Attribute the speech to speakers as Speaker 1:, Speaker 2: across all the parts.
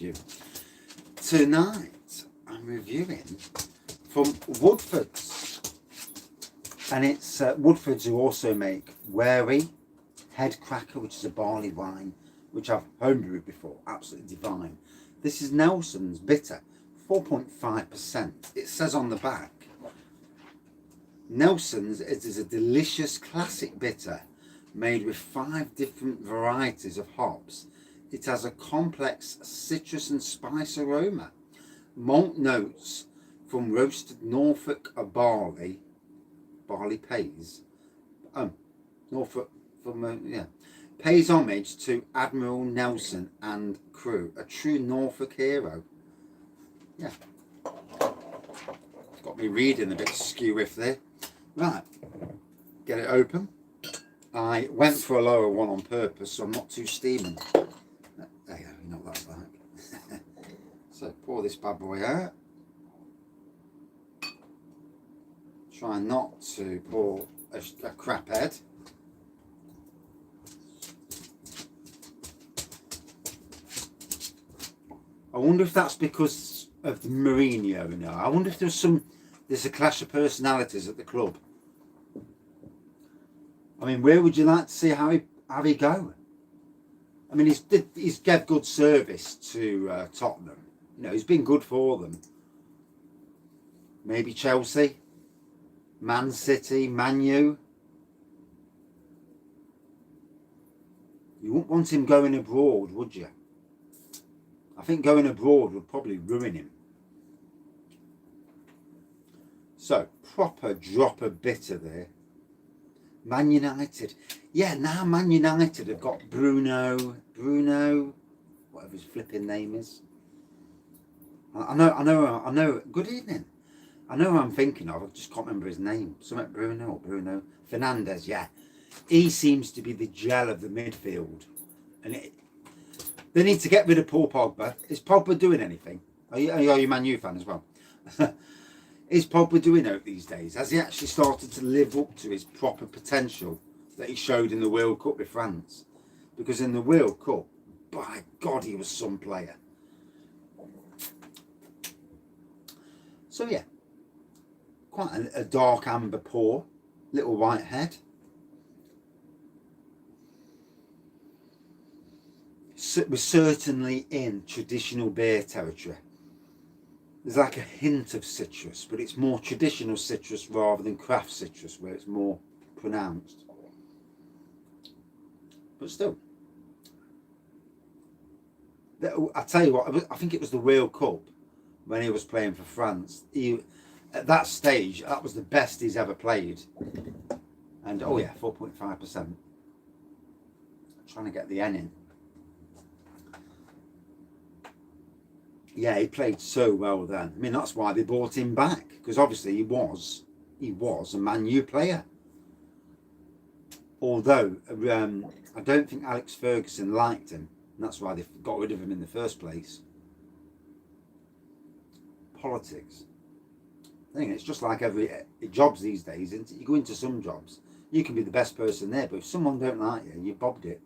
Speaker 1: you. Tonight I'm reviewing from Woodfordes, and it's Woodfordes who also make Brewery Head Cracker, which is a barley wine which I've homebrewed before, absolutely divine. This is Nelson's bitter, 4.5%. It says on the back, Nelson's is a delicious classic bitter made with 5 different varieties of hops. It has a complex citrus and spice aroma, malt notes from roasted Norfolk barley pays, Norfolk pays homage to Admiral Nelson and crew, a true Norfolk hero. Yeah, it's got me reading a bit skew if there. Right, get it open. I went for a lower one on purpose, so I'm not too steaming. There you go, you know what that's like. So pour this bad boy out. Try not to pour a crap head. I wonder if that's because of the Mourinho now. I wonder if there's a clash of personalities at the club. I mean, where would you like to see Harry go? I mean, he's gave good service to Tottenham. You know, he's been good for them. Maybe Chelsea, Man City, Man U. You wouldn't want him going abroad, would you? I think going abroad would probably ruin him. So, proper drop of bitter there. Man United. Yeah, now Man United have got Bruno, whatever his flipping name is. I know. Good evening. I know who I'm thinking of. I just can't remember his name. Something Bruno Fernandes. Yeah, he seems to be the gel of the midfield, and they need to get rid of Paul Pogba. Is Pogba doing anything? Are you a Man U fan as well? Is Pogba doing out these days? Has he actually started to live up to his proper potential that he showed in the World Cup with France? Because in the World Cup, by God, he was some player. So yeah, quite a dark amber pour, little white head. We're certainly in traditional beer territory. There's like a hint of citrus, but it's more traditional citrus rather than craft citrus, where it's more pronounced. But still, I tell you what, I think it was the World Cup when he was playing for France. At that stage, that was the best he's ever played. And oh yeah, 4.5%. Trying to get the N in. Yeah, he played so well then. I mean, that's why they brought him back, because obviously he was a Man U player. Although I don't think Alex Ferguson liked him, and that's why they got rid of him in the first place. Politics. I think it's just like every jobs these days. Isn't it? You go into some jobs, you can be the best person there, but if someone don't like you, you bobbed it.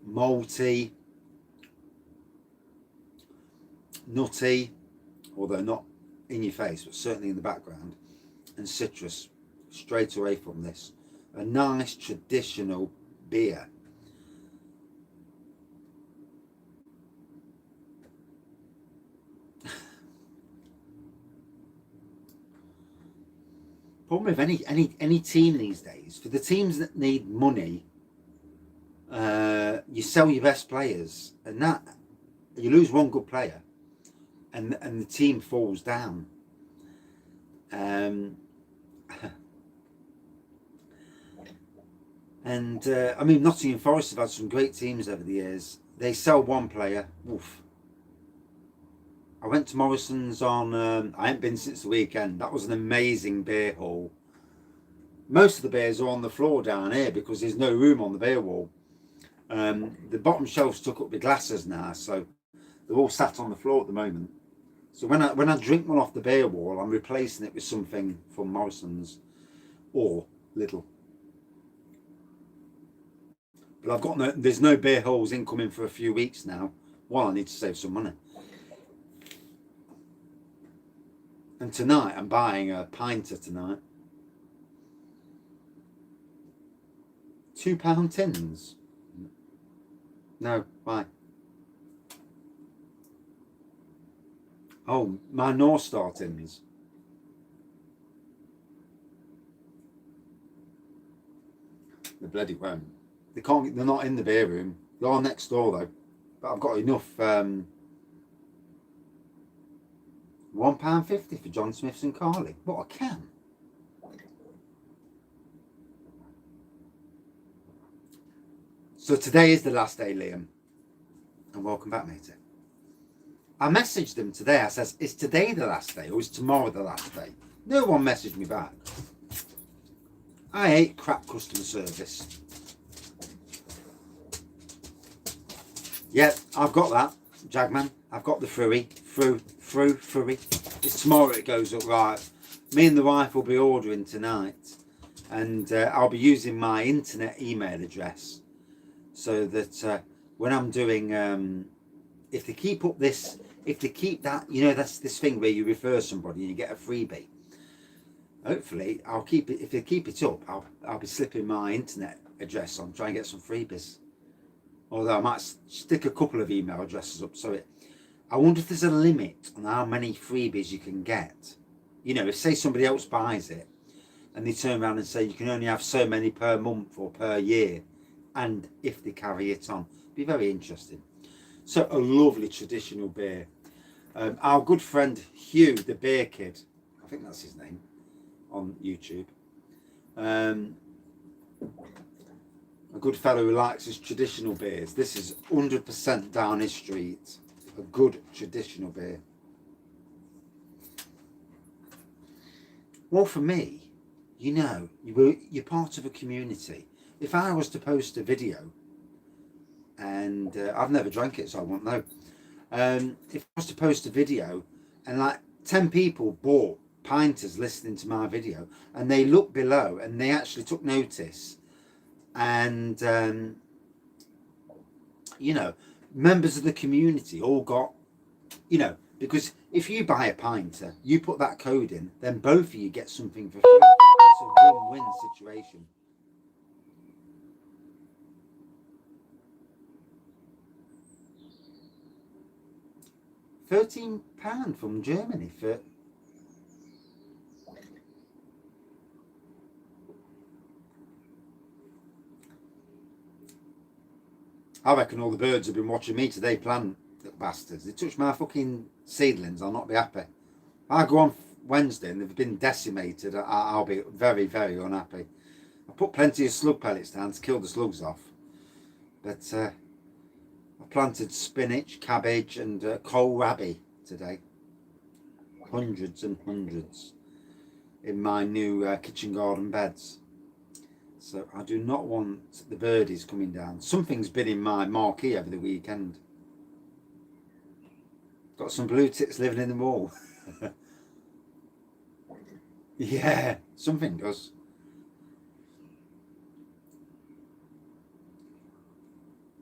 Speaker 1: Malty, nutty, although not in your face, but certainly in the background, and citrus straight away from this. A nice traditional beer. Problem with any team these days, for the teams that need money, you sell your best players, and that you lose one good player, and the team falls down. I mean, Nottingham Forest have had some great teams over the years. They sell one player, woof. I went to Morrison's on, I haven't been since the weekend. That was an amazing beer hall. Most of the beers are on the floor down here because there's no room on the beer wall. The bottom shelves took up the glasses now, so they're all sat on the floor at the moment. So when I drink one off the beer wall, I'm replacing it with something from Morrison's or Lidl. But I've got there's no beer holes incoming for a few weeks now. One, I need to save some money. And tonight, I'm buying a pinter tonight. £2 tins. No, why? Oh, my North Star tins. They bloody won't. They can't. They're not in the beer room. They are next door though. But I've got enough. £1.50 for John Smith's and Carly. What a can. So today is the last day, Liam. And welcome back, matey. I messaged them today. I says, is today the last day or is tomorrow the last day? No one messaged me back. I hate crap customer service. Yeah, I've got that, Jagman. I've got the fruity. It's tomorrow it goes up, right. Me and the wife will be ordering tonight. And I'll be using my internet email address. So that when I'm doing, if they keep up this, if they keep that, you know, that's this thing where you refer somebody and you get a freebie. Hopefully, I'll keep it. If they keep it up, I'll be slipping my internet address on, try and get some freebies. Although I might stick a couple of email addresses up. So I wonder if there's a limit on how many freebies you can get. You know, if say somebody else buys it, and they turn around and say you can only have so many per month or per year. And if they carry it on, be very interesting. So a lovely traditional beer. Our good friend Hugh, the beer kid, I think that's his name on YouTube. A good fellow who likes his traditional beers. This is 100% down his street. A good traditional beer. Well, for me, you know, you're part of a community. If I was to post a video, and I've never drank it, so I won't know. If I was to post a video, and like 10 people bought pinters listening to my video, and they looked below, and they actually took notice, and you know, members of the community all got, you know, because if you buy a pinter, you put that code in, then both of you get something for free. It's a win-win situation. £13 from Germany for. I reckon all the birds have been watching me today plant, the bastards. They touch my fucking seedlings, I'll not be happy. I go on Wednesday and they've been decimated, I'll be very, very unhappy. I put plenty of slug pellets down to kill the slugs off. But I planted spinach, cabbage and kohlrabi today. Hundreds and hundreds in my new kitchen garden beds. So I do not want the birdies coming down. Something's been in my marquee over the weekend. Got some blue tits living in the wall. Yeah, something does.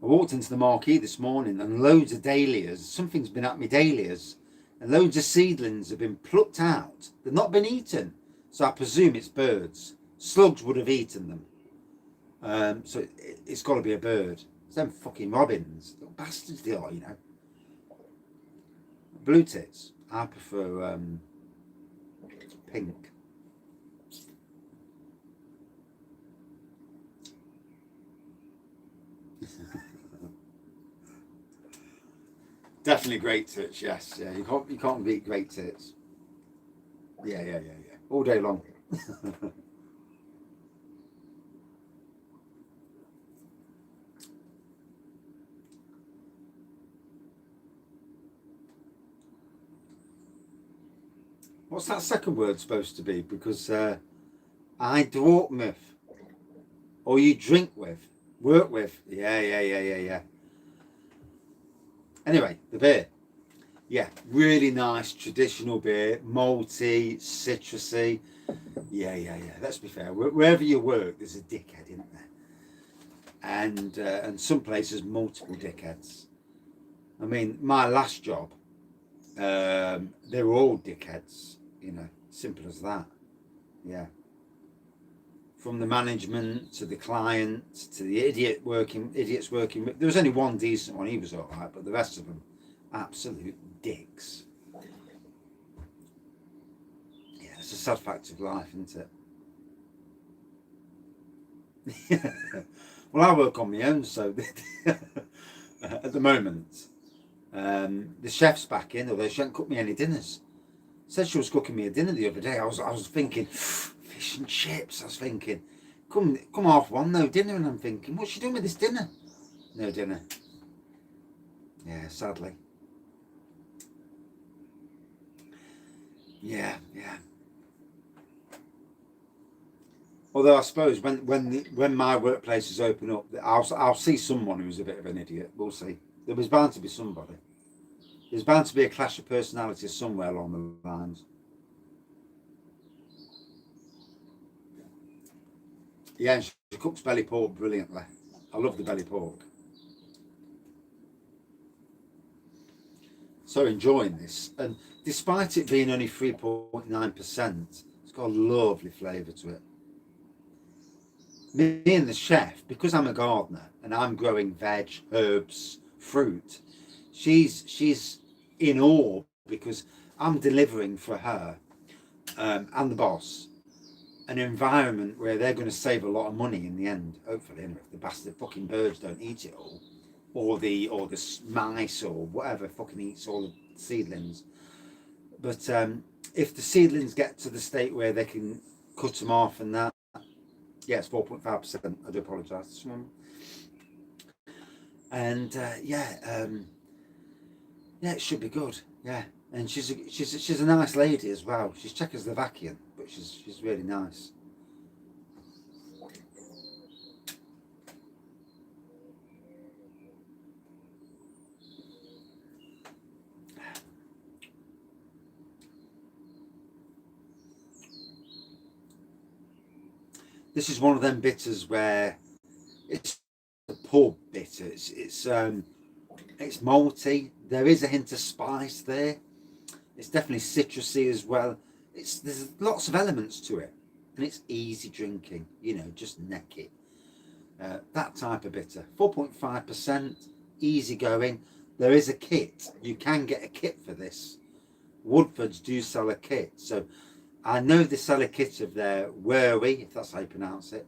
Speaker 1: I walked into the marquee this morning and loads of dahlias. Something's been at me dahlias. And loads of seedlings have been plucked out. They've not been eaten. So I presume it's birds. Slugs would have eaten them. So it's got to be a bird. It's them fucking robins. Little bastards they are, you know. Blue tits. I prefer pink. Definitely great tits, yes. Yeah, you can't beat great tits. Yeah. All day long. What's that second word supposed to be? Because I walk with, or you drink with, work with. Yeah. Anyway, the beer. Yeah, really nice traditional beer, malty, citrusy. Yeah. Let's be fair. Wherever you work, there's a dickhead, isn't there? and some places multiple dickheads. I mean, my last job, they were all dickheads, you know, simple as that. Yeah. From the management to the client to the idiots working. There was only one decent one. He was all right, but the rest of them, absolute dicks. Yeah, it's a sad fact of life, isn't it? Well, I work on my own, so at the moment, the chef's back in, although she hasn't cooked me any dinners. Said she was cooking me a dinner the other day. I was thinking fish and chips. I was thinking, come 1:30, no dinner, and I'm thinking, what's she doing with this dinner? No dinner. Yeah, sadly. Yeah. Although I suppose when my workplaces open up, I'll see someone who's a bit of an idiot. We'll see. There was bound to be somebody. There's bound to be a clash of personalities somewhere along the lines. Yeah, and she cooks belly pork brilliantly. I love the belly pork. So enjoying this, and despite it being only 3.9%, it's got a lovely flavour to it. Me and the chef, because I'm a gardener and I'm growing veg, herbs, fruit, she's in awe because I'm delivering for her and the boss an environment where they're going to save a lot of money in the end, hopefully, anyway, if the bastard fucking birds don't eat it all, or the mice or whatever fucking eats all the seedlings. But if the seedlings get to the state where they can cut them off and that, yeah, it's 4.5%. I do apologise to someone. And yeah, it should be good. Yeah, and she's a nice lady as well. She's Czechoslovakian, but she's really nice. This is one of them bitters where it's a pub bitter. It's malty. There is a hint of spice there. It's definitely citrusy as well. There's lots of elements to it, and it's easy drinking. You know, just neck it. That type of bitter, 4.5%, easy going. There is a kit. You can get a kit for this. Woodfordes do sell a kit, so I know they sell a kit of their Brewery, if that's how you pronounce it.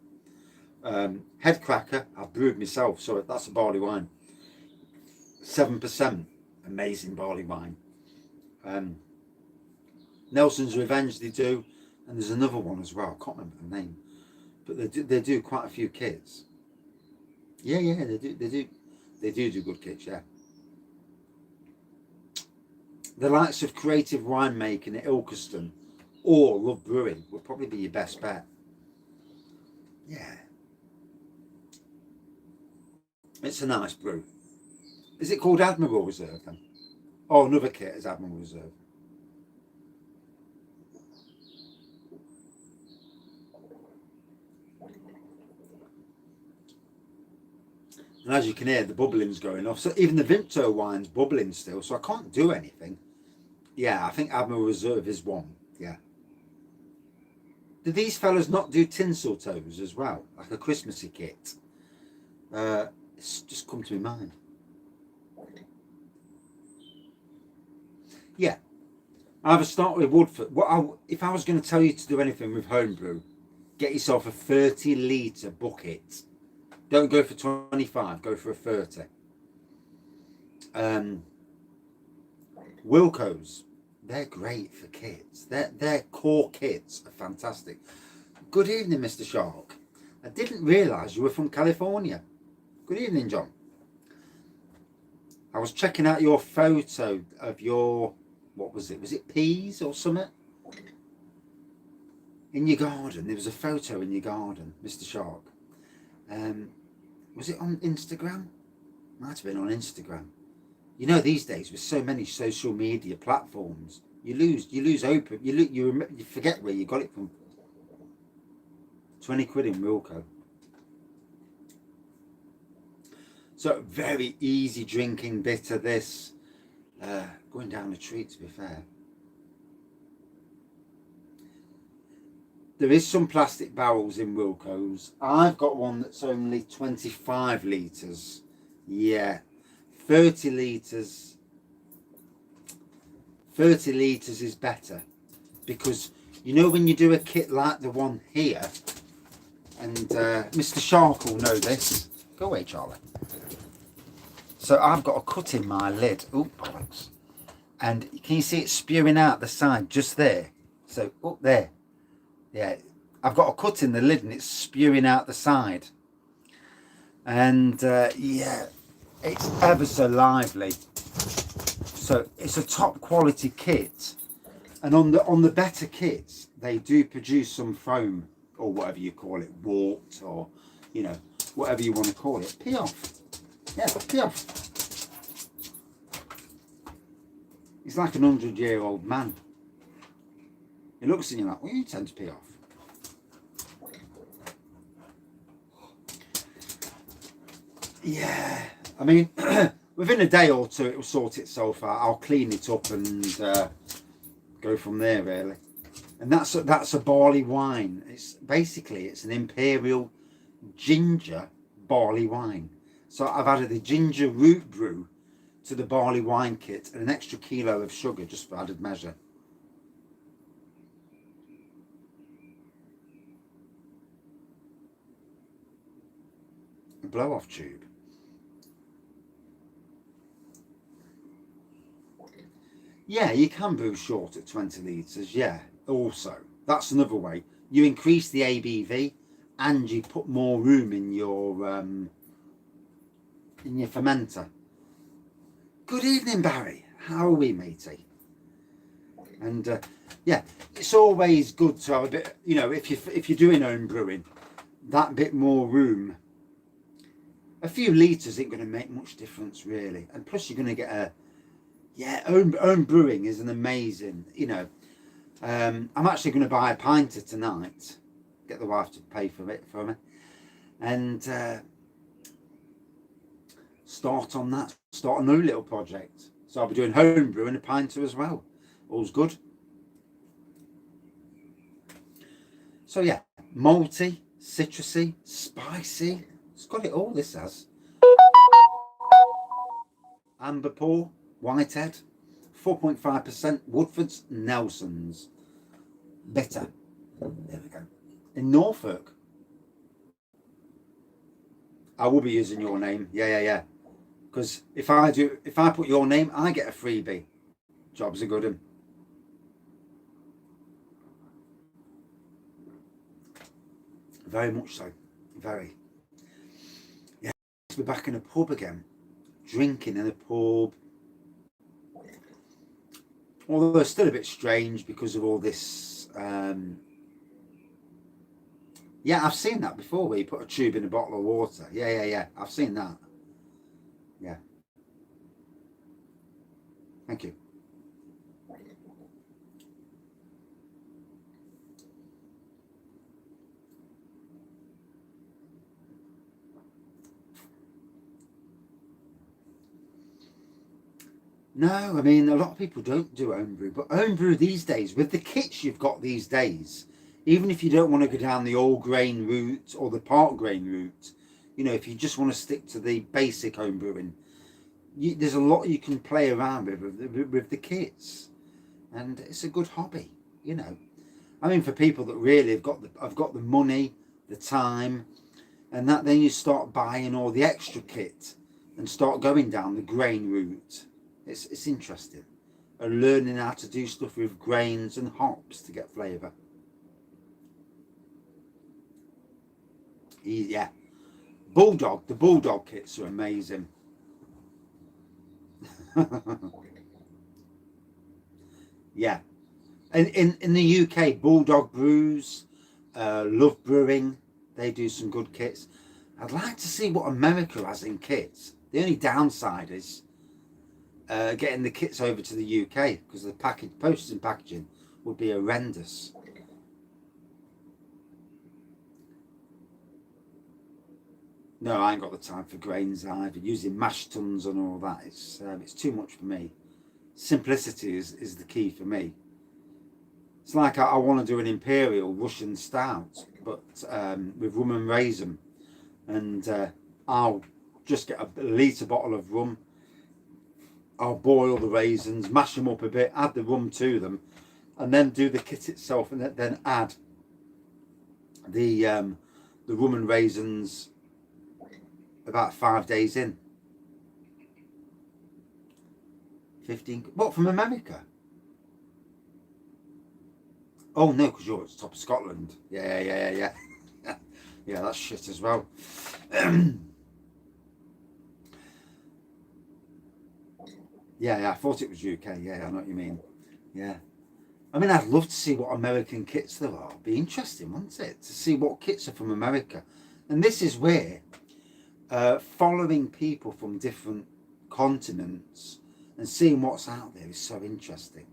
Speaker 1: Head cracker, I've brewed myself, so that's a barley wine. 7%, amazing barley wine. Nelson's Revenge they do, and there's another one as well. I can't remember the name, but they do quite a few kits. Yeah, they do good kits. Yeah, the likes of Creative Winemaking at Ilkeston or Love Brewing would probably be your best bet. Yeah, it's a nice brew. Is it called Admiral Reserve then? Oh, another kit is Admiral Reserve. And as you can hear, the bubbling's going off. So even the Vimto wine's bubbling still, so I can't do anything. Yeah, I think Admiral Reserve is one. Yeah. Do these fellas not do tinsel toes as well? Like a Christmassy kit? It's just come to my mind. Yeah. Either start with Woodford. If I was going to tell you to do anything with homebrew, get yourself a 30-litre bucket. Don't go for 25, go for a 30. Wilco's, they're great for kits. Their core kits are fantastic. Good evening, Mr. Shark. I didn't realise you were from California. Good evening, John. I was checking out your photo of your, what was it? Was it peas or something? In your garden. There was a photo in your garden, Mr. Shark. Was it on Instagram? Might have been on Instagram. You know, these days with so many social media platforms, you lose open. You forget where you got it from. 20 quid in Wilco. So very easy drinking bitter, this. Going down a treat, to be fair. There is some plastic barrels in Wilco's. I've got one that's only 25 litres. Yeah, 30 litres. 30 litres is better, because you know when you do a kit like the one here, and Mr. Shark will know this. Go away, Charlie. So I've got a cut in my lid. Oh, bollocks. And can you see it spewing out the side just there? So up there. Yeah, I've got a cut in the lid and it's spewing out the side. And yeah, it's ever so lively. So it's a top quality kit. And on the better kits, they do produce some foam, or whatever you call it, wort, or, you know, whatever you want to call it. Pee off. Yeah, pee off. He's like an 100-year-old man. He looks at you like, well, you tend to pee off. Yeah, I mean, within a day or two, it will sort itself out. I'll clean it up and go from there, really. And that's a barley wine. It's basically, it's an imperial ginger barley wine. So I've added the ginger root brew to the barley wine kit and an extra kilo of sugar just for added measure. A blow-off tube. Yeah, you can brew short at 20 litres, yeah. Also, that's another way. You increase the ABV and you put more room in your fermenter. Good evening, Barry. How are we, matey? And yeah, it's always good to have a bit, you know, if you're doing home brewing, that bit more room. A few litres ain't going to make much difference, really. And plus, you're going to get a, yeah, home brewing is an amazing, you know. I'm actually going to buy a pinter tonight. Get the wife to pay for it for me, and start on that. Start a new little project. So I'll be doing home brew and a pinter as well. All's good. So yeah, malty, citrusy, spicy. It's got it all. This has amber pour, whitehead, 4.5% Woodfordes, Nelson's. Bitter. There we go. In Norfolk. I will be using your name. Yeah. Because if I put your name, I get a freebie. Job's a good one. Very much so. Very. Yeah. We're back in a pub again. Drinking in a pub. Although it's still a bit strange because of all this. Yeah, I've seen that before where you put a tube in a bottle of water. Yeah. I've seen that. Yeah. Thank you. No, I mean, a lot of people don't do homebrew, but homebrew these days, with the kits you've got these days, even if you don't want to go down the all grain route or the part grain route, you know, if you just want to stick to the basic homebrewing, there's a lot you can play around with the kits, and it's a good hobby, you know. I mean, for people that really have got the money, the time, and that, then you start buying all the extra kit and start going down the grain route. It's interesting, and learning how to do stuff with grains and hops to get flavour. Yeah, the bulldog kits are amazing. Yeah, and in the UK, Bulldog Brews, Love Brewing, they do some good kits. I'd like to see what America has in kits. The only downside is getting the kits over to the UK, because the postage and packaging would be horrendous. No, I ain't got the time for grains either. Using mash tuns and all that, it's too much for me. Simplicity is the key for me. It's like I want to do an imperial Russian stout, but with rum and raisin, and I'll just get a litre bottle of rum. I'll boil the raisins, mash them up a bit, add the rum to them, and then do the kit itself, and then add the rum and raisins about 5 days in. 15. What, from America? Oh no, because you're at the top of Scotland. Yeah. Yeah, that's shit as well. Yeah, I thought it was UK. Yeah, I know what you mean. Yeah. I mean, I'd love to see what American kits there are. It'd be interesting, wouldn't it? To see what kits are from America. And this is where following people from different continents and seeing what's out there is so interesting.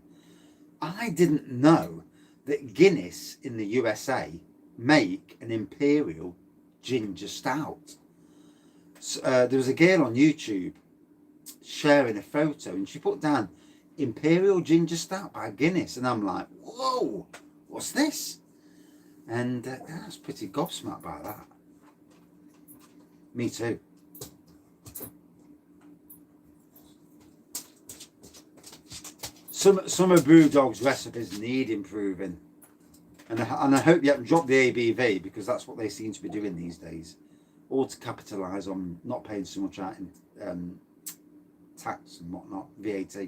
Speaker 1: I didn't know that Guinness in the USA make an imperial ginger stout. So, there was a girl on YouTube sharing a photo, and she put down imperial ginger stout by Guinness, and I'm like, whoa, what's this? And I was pretty gobsmacked by that. Me too. Some of Brewdog's recipes need improving, and I hope you haven't dropped the ABV, because that's what they seem to be doing these days, all to capitalise on not paying so much out in tax and whatnot, VAT.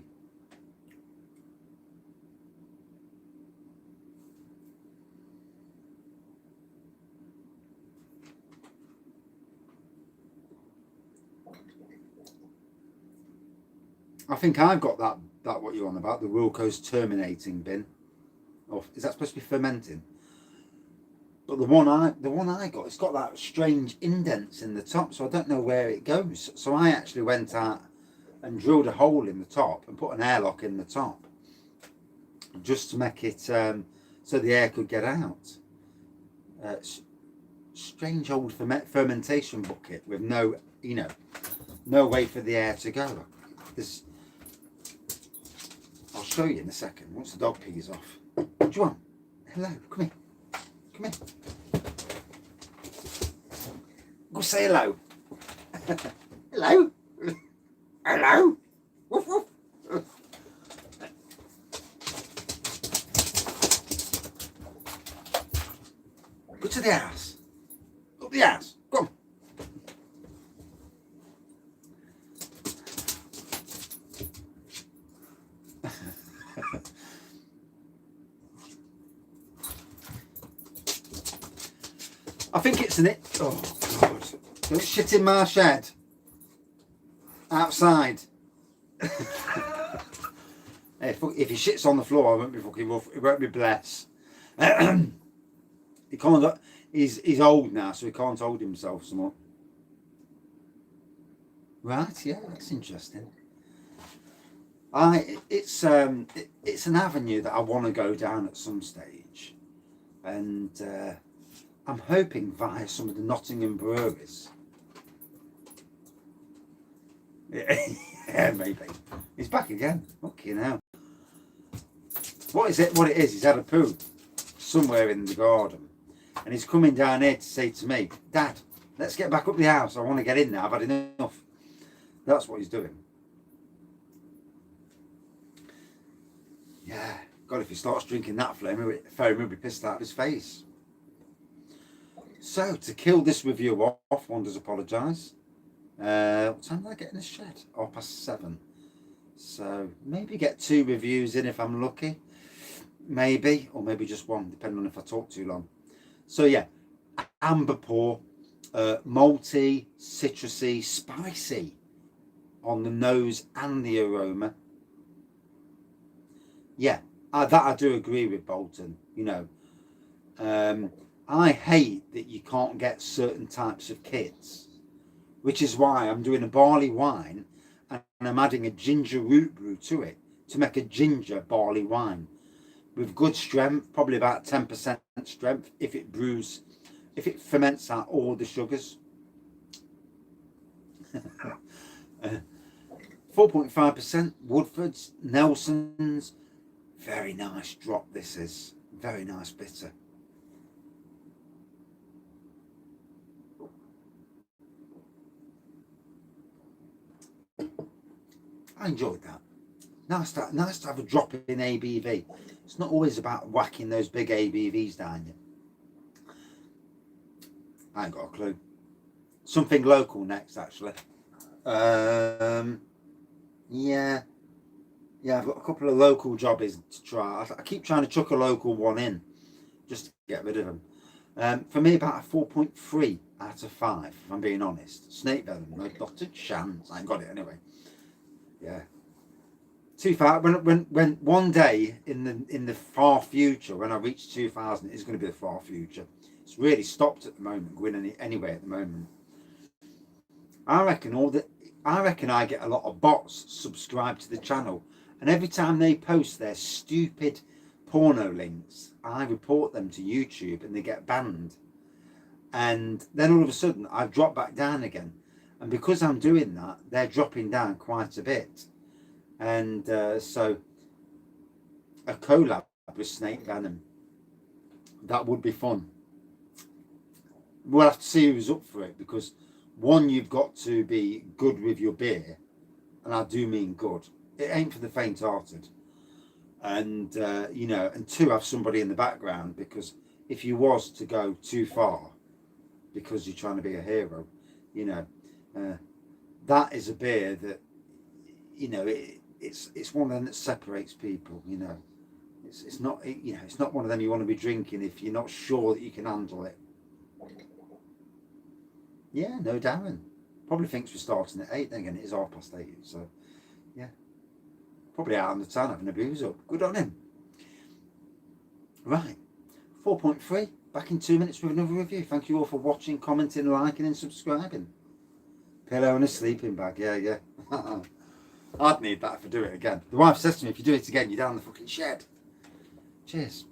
Speaker 1: I think I've got that what you're on about, the Wilco's terminating bin. Or is that supposed to be fermenting? But the one I got, it's got that strange indents in the top, so I don't know where it goes. So I actually went out and drilled a hole in the top and put an airlock in the top, just to make it so the air could get out. Strange old fermentation bucket with no way for the air to go. I'll show you in a second once the dog pees off. What do you want? Hello, come here. Come here. Go say hello. Hello. Hello. Woof woof. Go to the house. Up the house. Come. I think it's an it. Oh God! Don't shit in my shed. Outside. Hey, if he shits on the floor, I won't be fucking rough. It won't be blessed. He can't. He's old now, so he can't hold himself so much. Right? Yeah, that's interesting. It's an avenue that I want to go down at some stage, and I'm hoping via some of the Nottingham breweries. Yeah, maybe. He's back again. Fucking hell. What is it? What it is? He's had a poo somewhere in the garden, and he's coming down here to say to me, "Dad, let's get back up the house. I want to get in now. I've had enough." That's what he's doing. Yeah. God, if he starts drinking that foam, he'll be pissed out of his face. So, to kill this review off, one does apologise. What time did I get in the shed? 7:30. So, maybe get 2 reviews in if I'm lucky. Maybe, or maybe just 1, depending on if I talk too long. So, yeah, amber pour, malty, citrusy, spicy on the nose and the aroma. Yeah, that I do agree with Bolton, I hate that you can't get certain types of kits, which is why I'm doing a barley wine and I'm adding a ginger root brew to it to make a ginger barley wine with good strength, probably about 10% strength if it ferments out all the sugars. 4.5% Woodfordes, Nelson's. Very nice drop this is. Very nice bitter. I enjoyed that. Nice to have a drop in ABV. It's not always about whacking those big ABVs down you. I ain't got a clue. Something local next, actually. Yeah, I've got a couple of local jobbies to try. I keep trying to chuck a local one in, just to get rid of them. For me, about a 4.3 out of 5, if I'm being honest. Snake venom, not a chance. I ain't got it anyway. Yeah. Too far. When one day in the far future, when I reach 2000, it's going to be the far future. It's really stopped at the moment, going anywhere at the moment. I reckon I get a lot of bots subscribed to the channel, and every time they post their stupid porno links, I report them to YouTube and they get banned. And then all of a sudden I drop back down again, and because I'm doing that, they're dropping down quite a bit. And so a collab with Snake Venom, that would be fun. We'll have to see who's up for it, because one, you've got to be good with your beer, and I do mean good. It ain't for the faint-hearted. And you know, and two, have somebody in the background, because if you was to go too far because you're trying to be a hero, you know, that is a beer that, you know, it's one of them that separates people. You know, it's not, you know, it's not one of them you want to be drinking if you're not sure that you can handle it. Yeah, no Darren. Probably thinks we're starting at 8. Then again, it is 8:30. So, yeah. Probably out on the town having a booze up. Good on him. Right. 4.3. Back in 2 minutes with another review. Thank you all for watching, commenting, liking and subscribing. Pillow and a sleeping bag. Yeah. I'd need that if I do it again. The wife says to me, if you do it again, you're down the fucking shed. Cheers.